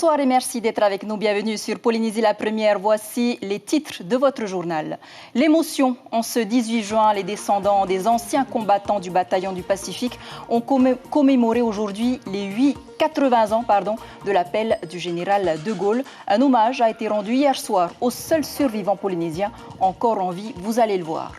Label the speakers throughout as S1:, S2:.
S1: Bonsoir et merci d'être avec nous. Bienvenue sur Polynésie la première. Voici les titres de votre journal. L'émotion en ce 18 juin, les descendants des anciens combattants du bataillon du Pacifique ont commémoré aujourd'hui les 80 ans de l'appel du général de Gaulle. Un hommage a été rendu hier soir au seul survivant polynésien encore en vie. Vous allez le voir.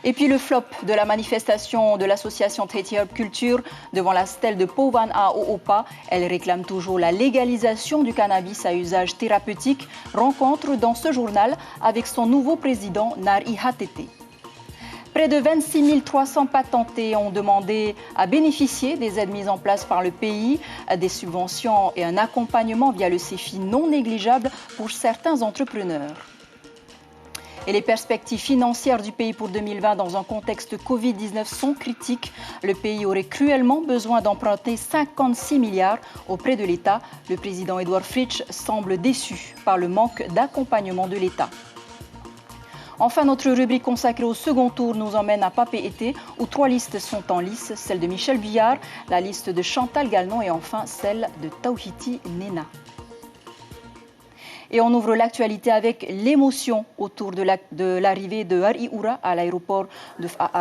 S1: Et puis le flop de la manifestation de l'association Tahiti Herb Culture devant la stèle de Pauvan à O'Opa. Elle réclame toujours la légalisation du cannabis à usage thérapeutique. Rencontre dans ce journal avec son nouveau président, Nari Hatete. Près de 26 300 patentés ont demandé à bénéficier des aides mises en place par le pays, des subventions et un accompagnement via le CEFI non négligeable pour certains entrepreneurs. Et les perspectives financières du pays pour 2020 dans un contexte Covid-19 sont critiques. Le pays aurait cruellement besoin d'emprunter 56 milliards auprès de l'État. Le président Edouard Fritsch semble déçu par le manque d'accompagnement de l'État. Enfin, notre rubrique consacrée au second tour nous emmène à Papeete, où 3 listes sont en lice, celle de Michel Billard, la liste de Chantal Gallnon et enfin celle de Tauhiti Nena. Et on ouvre l'actualité avec l'émotion autour de l'arrivée de Hariura à l'aéroport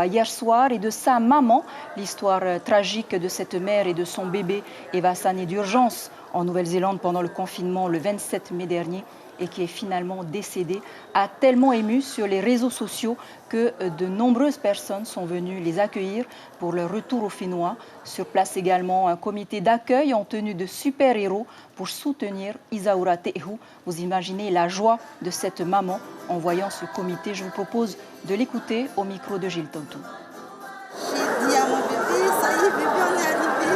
S1: hier soir et de sa maman. L'histoire tragique de cette mère et de son bébé évasané d'urgence en Nouvelle-Zélande pendant le confinement le 27 mai dernier et qui est finalement décédée, a tellement ému sur les réseaux sociaux que de nombreuses personnes sont venues les accueillir pour leur retour au Fénois. Sur place également, un comité d'accueil en tenue de super-héros pour soutenir Isaura Te'ehu. Vous imaginez la joie de cette maman en voyant ce comité. Je vous propose de l'écouter au micro de Gilles Tontou.
S2: J'ai dit à mon bébé, ça y est, bébé, on est arrivé.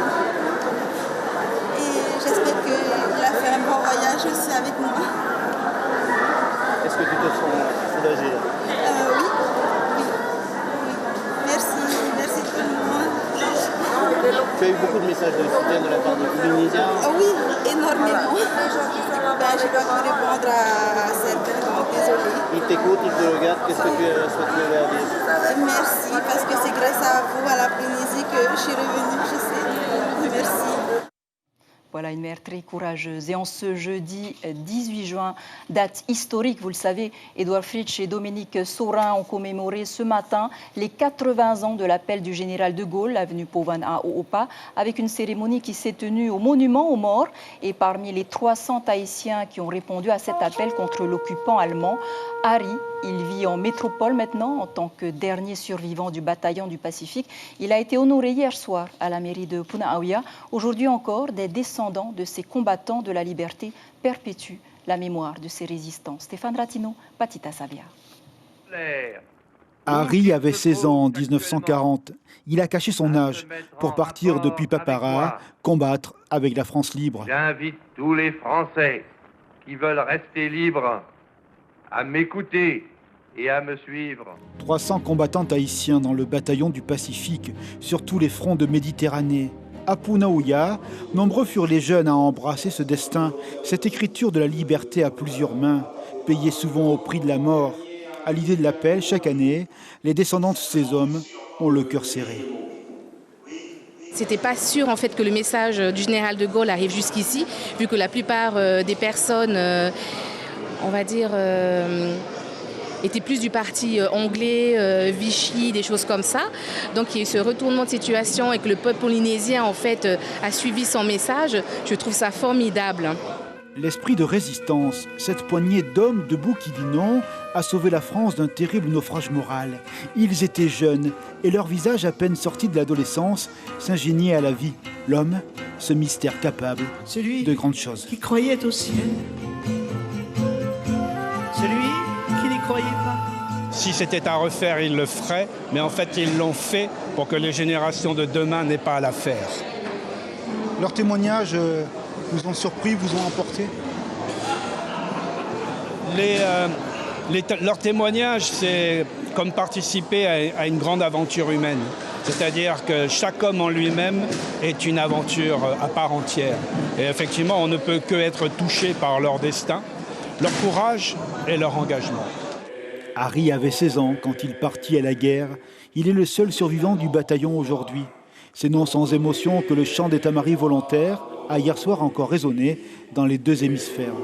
S2: Et j'espère qu'il a fait un bon voyage aussi avec moi.
S3: Est-ce que tu te sens soulagée?
S2: Oui. Merci tout le monde.
S3: Tu as eu beaucoup de messages de soutien de la part des Polynésiens?
S2: Oui, énormément. Je dois tout répondre à certains, donc désolée.
S3: Ils t'écoutent, ils te regardent, qu'est-ce que tu souhaites leur dire?
S2: Merci, parce que c'est grâce à vous, à la Polynésie, que je suis revenue, je sais. Merci.
S1: Voilà une mère très courageuse. Et en ce jeudi 18 juin, date historique, vous le savez, Edouard Fritsch et Dominique Saurin ont commémoré ce matin les 80 ans de l'appel du général de Gaulle, avenue Pauvan à O'Opa, avec une cérémonie qui s'est tenue au monument aux morts. Et parmi les 300 Tahitiens qui ont répondu à cet appel contre l'occupant allemand, Harry, il vit en métropole maintenant en tant que dernier survivant du bataillon du Pacifique. Il a été honoré hier soir à la mairie de Punaauia. Aujourd'hui encore, des descendants de ces combattants de la liberté perpétuent la mémoire de ces résistants. Stéphane Ratino, Patita Savia.
S4: Harry avait 16 ans en 1940. Il a caché son âge pour partir depuis Papara, combattre avec la France libre.
S5: J'invite tous les Français qui veulent rester libres à m'écouter et à me suivre.
S4: 300 combattants haïtiens dans le bataillon du Pacifique, sur tous les fronts de Méditerranée. À Punaauia, nombreux furent les jeunes à embrasser ce destin, cette écriture de la liberté à plusieurs mains, payée souvent au prix de la mort. À l'idée de l'appel, chaque année, les descendants de ces hommes ont le cœur serré.
S6: C'était pas sûr en fait que le message du général de Gaulle arrive jusqu'ici, vu que la plupart des personnes, on va dire, étaient plus du parti anglais, Vichy, des choses comme ça. Donc il y a eu ce retournement de situation et que le peuple polynésien en fait a suivi son message. Je trouve ça formidable.
S4: L'esprit de résistance, cette poignée d'hommes debout qui dit non, a sauvé la France d'un terrible naufrage moral. Ils étaient jeunes et leur visage à peine sorti de l'adolescence s'ingéniait à la vie. L'homme, ce mystère capable de grandes choses.
S7: Qui croyait au ciel, celui qui n'y croyait pas.
S8: Si c'était à refaire, ils le feraient, mais en fait ils l'ont fait pour que les générations de demain n'aient pas à la faire.
S4: Leurs témoignages vous ont surpris, vous ont emporté?
S8: Leur témoignage, c'est comme participer à une grande aventure humaine. C'est-à-dire que chaque homme en lui-même est une aventure à part entière. Et effectivement, on ne peut que être touché par leur destin, leur courage et leur engagement.
S4: Harry avait 16 ans quand il partit à la guerre. Il est le seul survivant du bataillon aujourd'hui. C'est non sans émotion que le chant d'état-major volontaire, a hier soir encore résonné dans les deux hémisphères.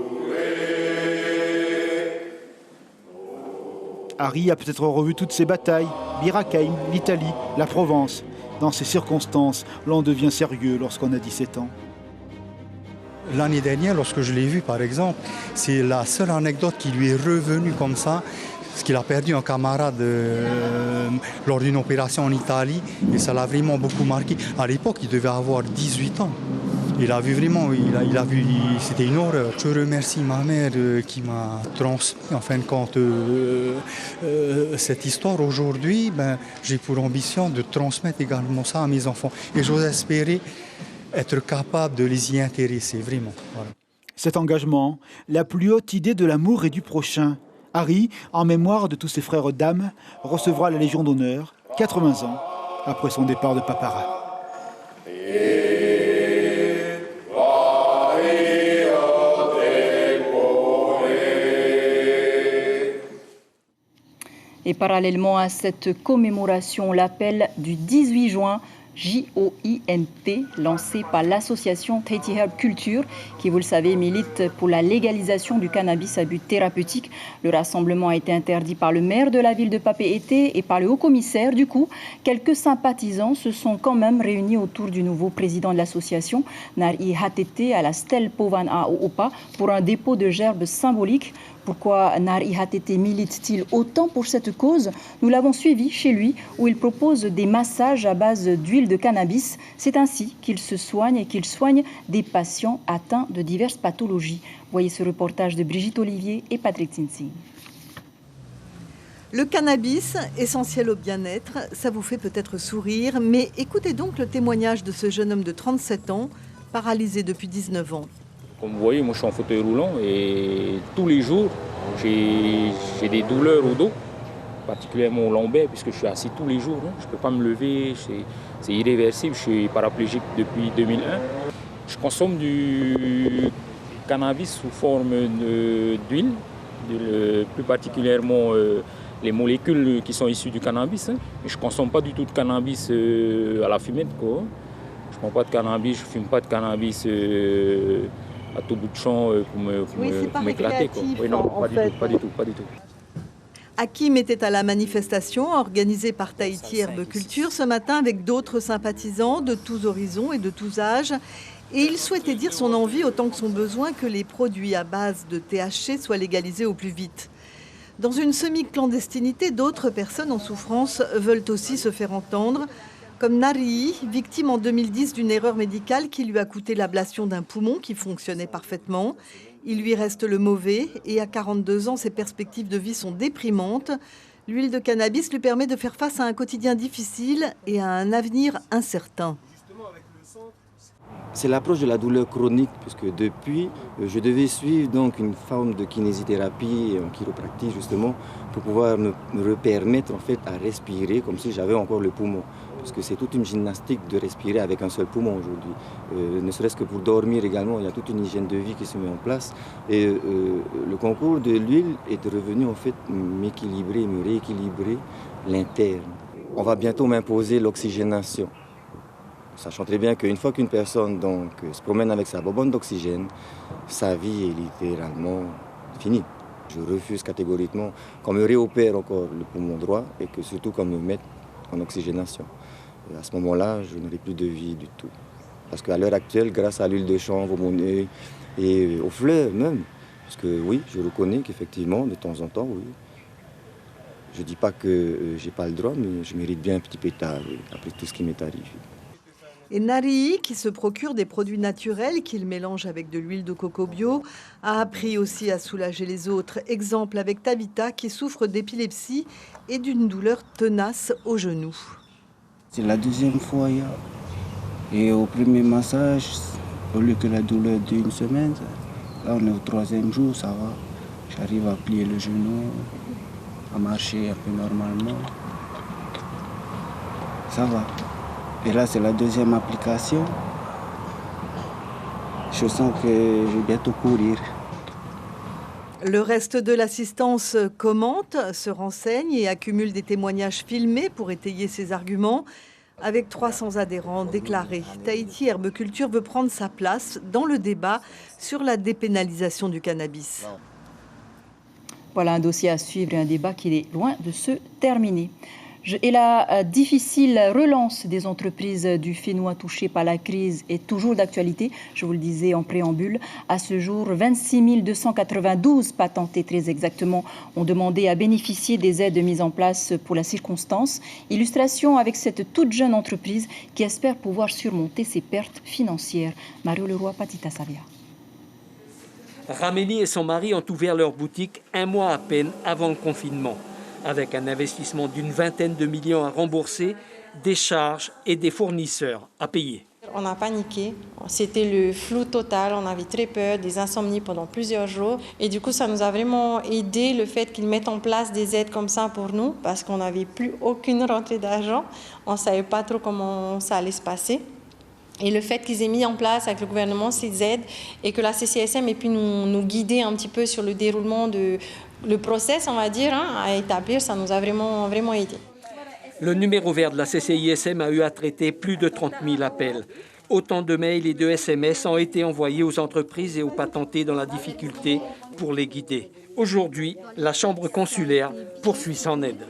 S4: Harry a peut-être revu toutes ses batailles, Bir Hakeim, l'Italie, la Provence. Dans ces circonstances, l'on devient sérieux lorsqu'on a 17 ans.
S9: L'année dernière, lorsque je l'ai vu par exemple, c'est la seule anecdote qui lui est revenue comme ça, parce qu'il a perdu un camarade lors d'une opération en Italie, et ça l'a vraiment beaucoup marqué. À l'époque, il devait avoir 18 ans. Il a vu vraiment, il a vu, c'était une horreur. Je remercie ma mère qui m'a transmis en fin de compte cette histoire. Aujourd'hui, j'ai pour ambition de transmettre également ça à mes enfants. Et j'ose espérer être capable de les y intéresser, vraiment. Voilà.
S4: Cet engagement, la plus haute idée de l'amour et du prochain. Harry, en mémoire de tous ses frères d'âme, recevra la Légion d'honneur, 80 ans après son départ de Papara.
S1: Et parallèlement à cette commémoration, l'appel du 18 juin, JOINT, lancé par l'association Tahiti Herb Culture, qui, vous le savez, milite pour la légalisation du cannabis à but thérapeutique. Le rassemblement a été interdit par le maire de la ville de Papeete et par le haut-commissaire. Du coup, quelques sympathisants se sont quand même réunis autour du nouveau président de l'association, Nari Hatete, à la stèle Povan à Oopa, pour un dépôt de gerbes symbolique. Pourquoi Nari Hatete milite-t-il autant pour cette cause? Nous l'avons suivi chez lui, où il propose des massages à base d'huile de cannabis. C'est ainsi qu'il se soigne et qu'il soigne des patients atteints de diverses pathologies. Voyez ce reportage de Brigitte Olivier et Patrick Tsinsing.
S10: Le cannabis, essentiel au bien-être, ça vous fait peut-être sourire, mais écoutez donc le témoignage de ce jeune homme de 37 ans, paralysé depuis 19 ans.
S11: Comme vous voyez, moi je suis en fauteuil roulant et tous les jours, j'ai des douleurs au dos, particulièrement au lombaire, puisque je suis assis tous les jours. Je ne peux pas me lever, c'est irréversible, je suis paraplégique depuis 2001. Je consomme du cannabis sous forme d'huile, plus particulièrement les molécules qui sont issues du cannabis. Mais je ne consomme pas du tout de cannabis à la fumette, quoi. Je ne prends pas de cannabis, je ne fume pas de cannabis à tout bout de champ pour m'éclater. Oui, non, pas du tout.
S10: Hakim était à la manifestation organisée par Tahiti Herb Culture ce matin avec d'autres sympathisants de tous horizons et de tous âges. Et il souhaitait dire son envie autant que son besoin que les produits à base de THC soient légalisés au plus vite. Dans une semi-clandestinité, d'autres personnes en souffrance veulent aussi se faire entendre. Comme Nari, victime en 2010 d'une erreur médicale qui lui a coûté l'ablation d'un poumon qui fonctionnait parfaitement. Il lui reste le mauvais et à 42 ans, ses perspectives de vie sont déprimantes. L'huile de cannabis lui permet de faire face à un quotidien difficile et à un avenir incertain.
S12: C'est l'approche de la douleur chronique, puisque depuis, je devais suivre donc une forme de kinésithérapie en chiropractique justement pour pouvoir me permettre en fait à respirer comme si j'avais encore le poumon. Parce que c'est toute une gymnastique de respirer avec un seul poumon aujourd'hui. Ne serait-ce que pour dormir également, il y a toute une hygiène de vie qui se met en place. Et le concours de l'huile est revenu en fait m'équilibrer, me rééquilibrer l'interne. On va bientôt m'imposer l'oxygénation. Sachant très bien qu'une fois qu'une personne donc, se promène avec sa bonbonne d'oxygène, sa vie est littéralement finie. Je refuse catégoriquement qu'on me réopère encore le poumon droit et que surtout qu'on me mette en oxygénation. Et à ce moment-là, je n'aurai plus de vie du tout. Parce qu'à l'heure actuelle, grâce à l'huile de chanvre, au monnaie et aux fleurs même, parce que oui, je reconnais qu'effectivement, de temps en temps, oui, je ne dis pas que je n'ai pas le droit, mais je mérite bien un petit pétard après tout ce qui m'est arrivé.
S10: Et Nari, qui se procure des produits naturels qu'il mélange avec de l'huile de coco bio, a appris aussi à soulager les autres. Exemple avec Tabitha qui souffre d'épilepsie et d'une douleur tenace au genou.
S13: C'est la deuxième fois. Et au premier massage, au lieu que la douleur d'une semaine, là on est au troisième jour, ça va. J'arrive à plier le genou, à marcher un peu normalement. Ça va. Et là, c'est la deuxième application. Je sens que je vais bientôt courir.
S10: Le reste de l'assistance commente, se renseigne et accumule des témoignages filmés pour étayer ses arguments. Avec 300 adhérents déclarés, Tahiti Herbeculture veut prendre sa place dans le débat sur la dépénalisation du cannabis.
S1: Voilà un dossier à suivre et un débat qui est loin de se terminer. Et la difficile relance des entreprises du Fénois touchées par la crise est toujours d'actualité. Je vous le disais en préambule. À ce jour, 26 292 patentés très exactement ont demandé à bénéficier des aides mises en place pour la circonstance. Illustration avec cette toute jeune entreprise qui espère pouvoir surmonter ses pertes financières. Mario Leroy, Patita Savia.
S14: Ramélie et son mari ont ouvert leur boutique un mois à peine avant le confinement, avec un investissement d'une vingtaine de millions à rembourser, des charges et des fournisseurs à payer.
S15: On a paniqué, c'était le flou total, on avait très peur, des insomnies pendant plusieurs jours. Et du coup, ça nous a vraiment aidé le fait qu'ils mettent en place des aides comme ça pour nous, parce qu'on n'avait plus aucune rentrée d'argent, on ne savait pas trop comment ça allait se passer. Et le fait qu'ils aient mis en place avec le gouvernement ces aides et que la CCISM ait pu nous guider un petit peu sur le déroulement de le process, on va dire, à établir, ça nous a vraiment aidé.
S14: Le numéro vert de la CCISM a eu à traiter plus de 30 000 appels. Autant de mails et de SMS ont été envoyés aux entreprises et aux patentés dans la difficulté pour les guider. Aujourd'hui, la Chambre consulaire poursuit son aide.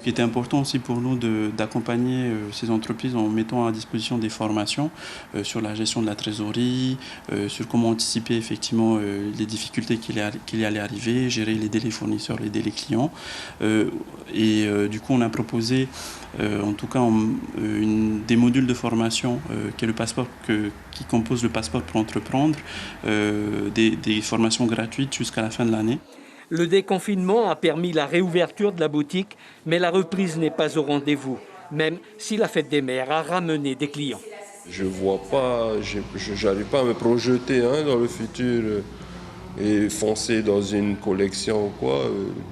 S16: Il était important aussi pour nous d'accompagner ces entreprises en mettant à disposition des formations sur la gestion de la trésorerie, sur comment anticiper effectivement les difficultés qu'il allait arriver, gérer les délais fournisseurs, les délais clients. Du coup, on a proposé, en tout cas, des modules de formation qui est le passeport qui compose le passeport pour entreprendre, des formations gratuites jusqu'à la fin de l'année.
S14: Le déconfinement a permis la réouverture de la boutique, mais la reprise n'est pas au rendez-vous, même si la fête des mères a ramené des clients.
S17: Je vois pas, j'arrive pas à me projeter dans le futur et foncer dans une collection ou quoi.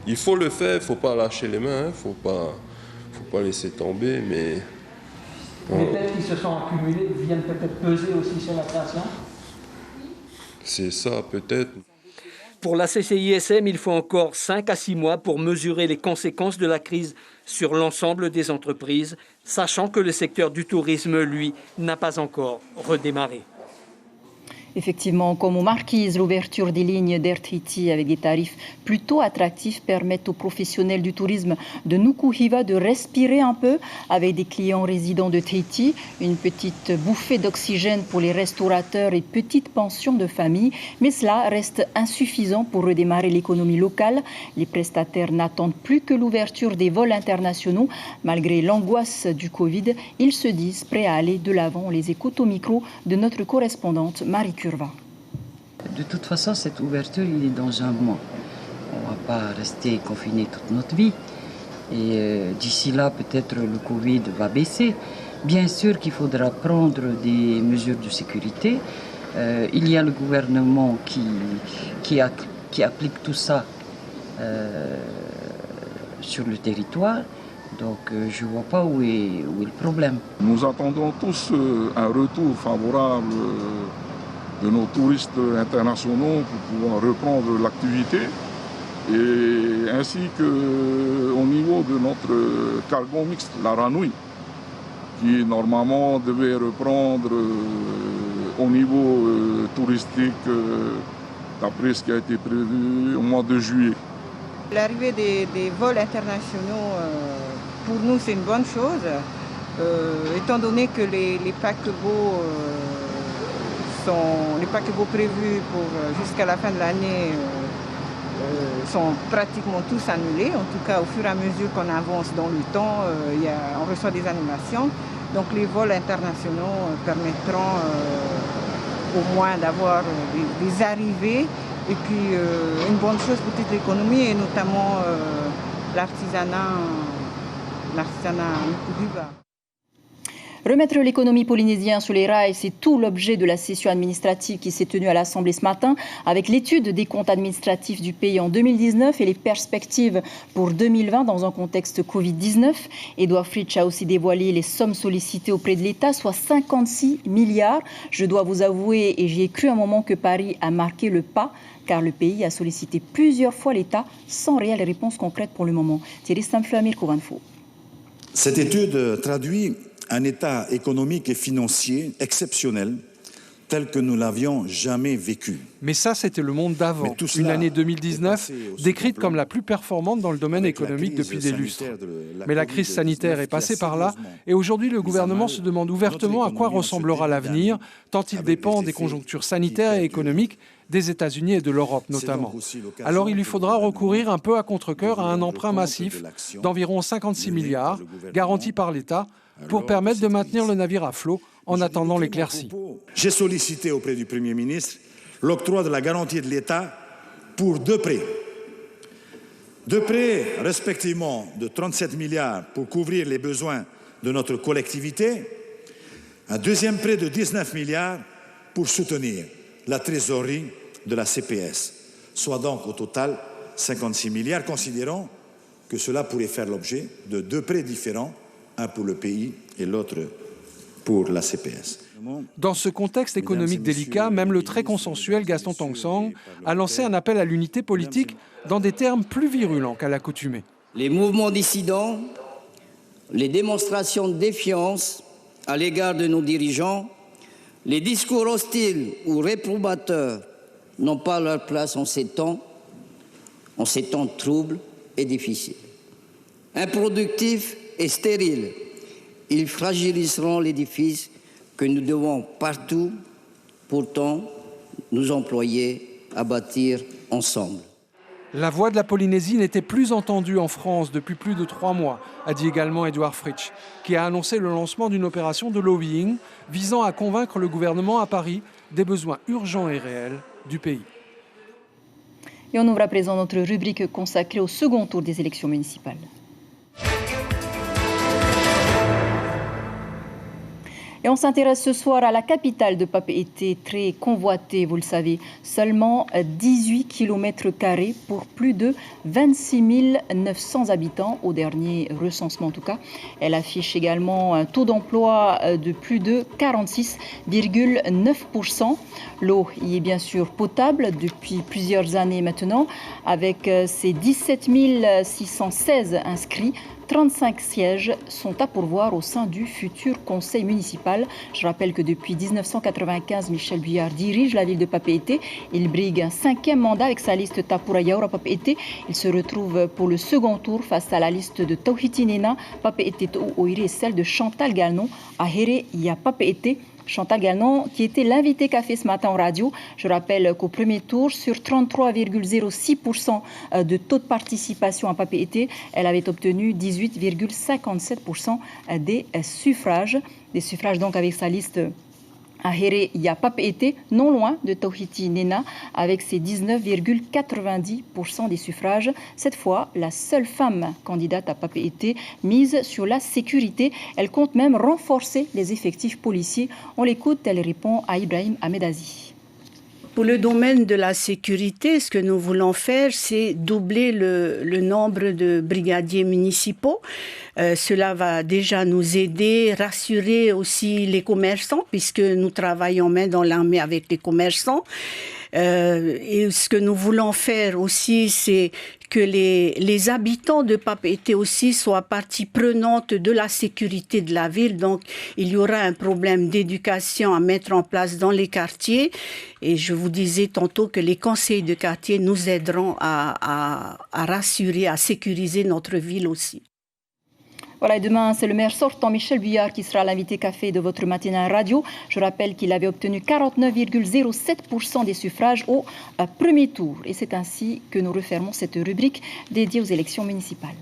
S17: Il faut le faire, il faut pas lâcher les mains, faut pas laisser tomber, mais...
S18: Les dettes qui se sont accumulées viennent peut-être peser aussi sur la création ?
S17: C'est ça, peut-être.
S14: Pour la CCISM, il faut encore 5 à 6 mois pour mesurer les conséquences de la crise sur l'ensemble des entreprises, sachant que le secteur du tourisme, lui, n'a pas encore redémarré.
S1: Effectivement, comme aux Marquises, l'ouverture des lignes d'Air Tahiti avec des tarifs plutôt attractifs permettent aux professionnels du tourisme de Nukuhiva de respirer un peu avec des clients résidents de Tahiti, une petite bouffée d'oxygène pour les restaurateurs et petites pensions de famille. Mais cela reste insuffisant pour redémarrer l'économie locale. Les prestataires n'attendent plus que l'ouverture des vols internationaux. Malgré l'angoisse du Covid, ils se disent prêts à aller de l'avant. On les écoute au micro de notre correspondante Marie Curva.
S19: De toute façon, cette ouverture, il est dans un mois. On ne va pas rester confiné toute notre vie. Et d'ici là, peut-être le Covid va baisser. Bien sûr qu'il faudra prendre des mesures de sécurité. Il y a le gouvernement qui applique tout ça sur le territoire. Donc je ne vois pas où est le problème.
S20: Nous attendons tous un retour favorable de nos touristes internationaux pour pouvoir reprendre l'activité, et ainsi qu'au niveau de notre cargo mixte, la Ranui, qui normalement devait reprendre au niveau touristique d'après ce qui a été prévu au mois de juillet.
S21: L'arrivée des vols internationaux, pour nous, c'est une bonne chose, étant donné que les paquebots prévus jusqu'à la fin de l'année sont pratiquement tous annulés. En tout cas, au fur et à mesure qu'on avance dans le temps, on reçoit des annulations. Donc les vols internationaux permettront au moins d'avoir des arrivées. Et puis une bonne chose pour toute l'économie et notamment l'artisanat Nukuhiva.
S1: Remettre l'économie polynésienne sur les rails, c'est tout l'objet de la session administrative qui s'est tenue à l'Assemblée ce matin, avec l'étude des comptes administratifs du pays en 2019 et les perspectives pour 2020 dans un contexte Covid-19. Edouard Fritsch a aussi dévoilé les sommes sollicitées auprès de l'État, soit 56 milliards. Je dois vous avouer, et j'y ai cru un moment, que Paris a marqué le pas, car le pays a sollicité plusieurs fois l'État sans réelle réponse concrète pour le moment. Thierry Stamfler, Mirko Vanfo.
S3: Cette étude traduit un état économique et financier exceptionnel tel que nous l'avions jamais vécu.
S22: Mais ça, c'était le monde d'avant. Une année 2019 décrite comme la plus performante dans le domaine économique depuis des lustres. Mais la crise sanitaire est passée par là et aujourd'hui, le gouvernement se demande ouvertement à quoi ressemblera l'avenir, tant il dépend des conjonctures sanitaires et économiques des États-Unis et de l'Europe notamment. Alors il lui faudra recourir un peu à contre-cœur à un emprunt massif d'environ 56 milliards, garanti par l'État, pour permettre de maintenir le navire à flot en attendant l'éclaircie.
S3: J'ai sollicité auprès du Premier ministre l'octroi de la garantie de l'État pour 2 prêts. 2 prêts respectivement de 37 milliards pour couvrir les besoins de notre collectivité, un deuxième prêt de 19 milliards pour soutenir la trésorerie de la CPS, soit donc au total 56 milliards, considérant que cela pourrait faire l'objet de 2 prêts différents, un pour le pays et l'autre pour la CPS.
S22: Dans ce contexte économique délicat, même le très consensuel Gaston Tong-Sang a lancé un appel à l'unité politique dans des termes plus virulents qu'à l'accoutumée.
S23: Les mouvements dissidents, les démonstrations de défiance à l'égard de nos dirigeants, les discours hostiles ou réprobateurs n'ont pas leur place en ces temps troubles et difficiles. Improductifs et stériles, ils fragiliseront l'édifice que nous devons partout, pourtant, nous employer à bâtir ensemble.
S22: La voix de la Polynésie n'était plus entendue en France depuis plus de 3 mois, a dit également Édouard Fritsch, qui a annoncé le lancement d'une opération de lobbying visant à convaincre le gouvernement à Paris des besoins urgents et réels du pays.
S1: Et on ouvre à présent notre rubrique consacrée au second tour des élections municipales. Et on s'intéresse ce soir à la capitale de Papeete, très convoitée, vous le savez. Seulement 18 km² pour plus de 26 900 habitants, au dernier recensement en tout cas. Elle affiche également un taux d'emploi de plus de 46,9%. L'eau y est bien sûr potable depuis plusieurs années maintenant, avec ses 17 616 inscrits. 35 sièges sont à pourvoir au sein du futur conseil municipal. Je rappelle que depuis 1995, Michel Buyard dirige la ville de Papeete. Il brigue un 5e mandat avec sa liste Tapura Yaura Papeete. Il se retrouve pour le second tour face à la liste de Tauhiti Nena, Papeete To'u Oiri et celle de Chantal Gagnon à Here Ya Papeete. Chantal Gagnon, qui était l'invité café ce matin en radio. Je rappelle qu'au premier tour, sur 33,06% de taux de participation à Papeete, elle avait obtenu 18,57% des suffrages. Des suffrages donc avec sa liste à Here Ya Papeete, non loin de Tauhiti Nena, avec ses 19,90% des suffrages. Cette fois, la seule femme candidate à Papeete mise sur la sécurité. Elle compte même renforcer les effectifs policiers. On l'écoute, elle répond à Ibrahim Ahmedazi.
S24: Pour le domaine de la sécurité, ce que nous voulons faire, c'est doubler le nombre de brigadiers municipaux. Cela va déjà nous aider, rassurer aussi les commerçants, puisque nous travaillons main dans la main avec les commerçants. Et ce que nous voulons faire aussi, c'est que les habitants de Papeete aussi soient partie prenante de la sécurité de la ville. Donc, il y aura un problème d'éducation à mettre en place dans les quartiers. Et je vous disais tantôt que les conseils de quartier nous aideront à rassurer, à sécuriser notre ville aussi.
S1: Voilà, et demain, c'est le maire sortant, Michel Buyard, qui sera l'invité café de votre matinale radio. Je rappelle qu'il avait obtenu 49,07% des suffrages au premier tour. Et c'est ainsi que nous refermons cette rubrique dédiée aux élections municipales.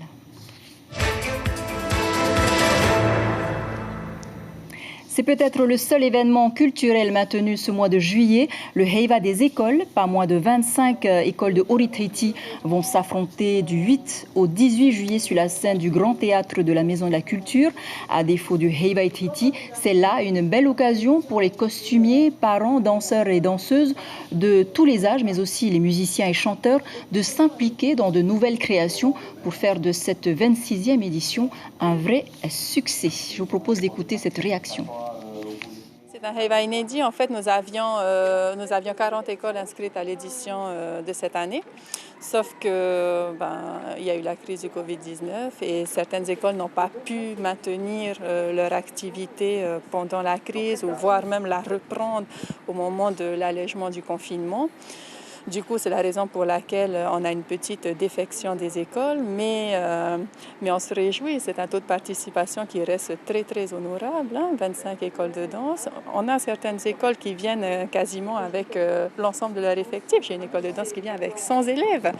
S1: C'est peut-être le seul événement culturel maintenu ce mois de juillet, le Heiva des écoles. Pas moins de 25 écoles de Orit-Tahiti vont s'affronter du 8 au 18 juillet sur la scène du Grand Théâtre de la Maison de la Culture. À défaut du Heiva Tahiti, c'est là une belle occasion pour les costumiers, parents, danseurs et danseuses de tous les âges, mais aussi les musiciens et chanteurs, de s'impliquer dans de nouvelles créations pour faire de cette 26e édition un vrai succès. Je vous propose d'écouter cette réaction.
S25: C'est un Heiva inédit. En fait, nous avions 40 écoles inscrites à l'édition de cette année. Sauf que il y a eu la crise du Covid-19 et certaines écoles n'ont pas pu maintenir leur activité pendant la crise ou voire même la reprendre au moment de l'allègement du confinement. Du coup, c'est la raison pour laquelle on a une petite défection des écoles, mais on se réjouit. C'est un taux de participation qui reste très, très honorable, 25 écoles de danse. On a certaines écoles qui viennent quasiment avec l'ensemble de leur effectif. J'ai une école de danse qui vient avec 100 élèves.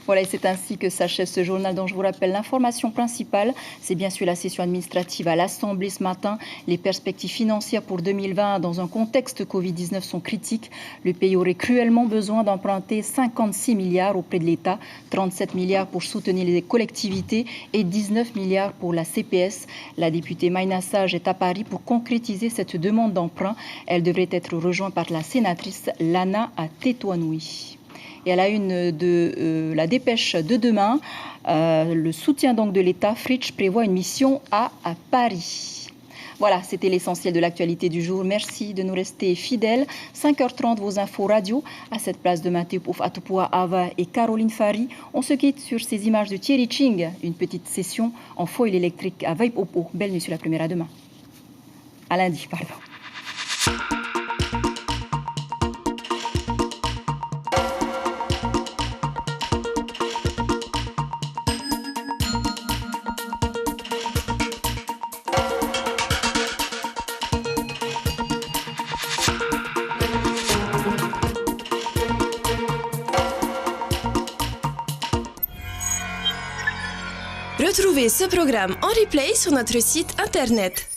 S1: Voilà, et c'est ainsi que s'achève ce journal dont je vous rappelle l'information principale. C'est bien sûr la session administrative à l'Assemblée ce matin. Les perspectives financières pour 2020 dans un contexte Covid-19 sont critiques. Le pays aurait cruellement besoin d'emprunter 56 milliards auprès de l'État, 37 milliards pour soutenir les collectivités et 19 milliards pour la CPS. La députée Maïna Sage est à Paris pour concrétiser cette demande d'emprunt. Elle devrait être rejointe par la sénatrice Lana Tétouanoui. Et à la une de la dépêche de demain, le soutien donc de l'État, Fritsch prévoit une mission à Paris. Voilà, c'était l'essentiel de l'actualité du jour. Merci de nous rester fidèles. 5h30, vos infos radio. À cette place de Mathieu Pouf, Atupua Ava et Caroline Fari. On se quitte sur ces images de Thierry Ching, une petite session en foil électrique à Vape Opo. Belle nuit sur la première à demain. À lundi, pardon.
S2: Retrouvez ce programme en replay sur notre site internet